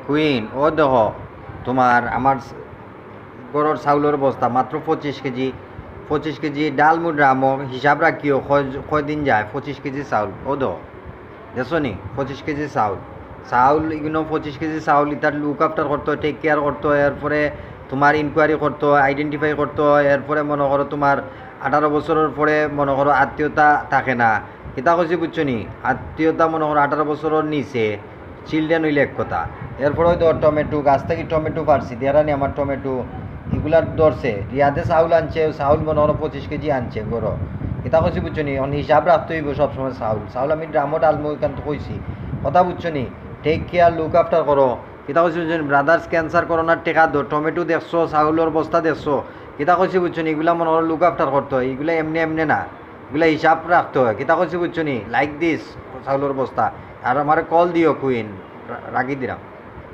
Queen ও দেখ তোমার আমার গরুর চাউলের বস্তা মাত্র 25 কেজি। 25 কেজি ডাল মুদ্রা মোক হিসাব রাখিও কয়দিন যায় 25 কেজি চাউল ও দেখ দেখছো নি 25 কেজি চাউল চাউল এগুলো 25 কেজি চাউল ইতার লুক আফটার করতে হয়, টেক কেয়ার করতে হয়, এরপরে তোমার ইনকোয়ারি করতে হয়, আইডেন্টিফাই করতে হয়, এরপরে মনে করো তোমার 18 বছরের পরে মনে করো আত্মীয়তা থাকে না। এটা কইছি বুঝছো নি, আত্মীয়তা মনে করো 18 বছরের নিচে চিলড্রেন হইলে এক কথা। এরপরে হয়তো টমেটো গাছ থেকে টমেটো পারছি দেরানি আমার টমেটো এগুলার ধরছে রিয়াদে চাউল আনছে, চাউল মনে করো 25 কেজি আনছে গরো। এটা কইছি বুঝছো নি, হিসাব রাখতে হইব সবসময়। চাউল চাউল আমি ড্রামও ডালমো এখান তো কইছি কথা বুঝছো নি। টেক কেয়ার লুক আফটার করো। কিতা কইছি বুঝছো নি, ব্রাদার্স ক্যান্সার করোনার টেকা দো, টমেটো দেখছো, চাউলের বস্তা দেখছো। কিতা কইছি বুঝছো নি, এগুলা মনে করো লুক আফটার করতে হয়, এগুলা এমনি এমনি না, এগুলা হিসাব রাখতে হয়। কিতা কইছি বুঝছো নি, লাইক দিস চাউলের বস্তা। আর আমার কল দিও কুইন, রাখি দিলাম।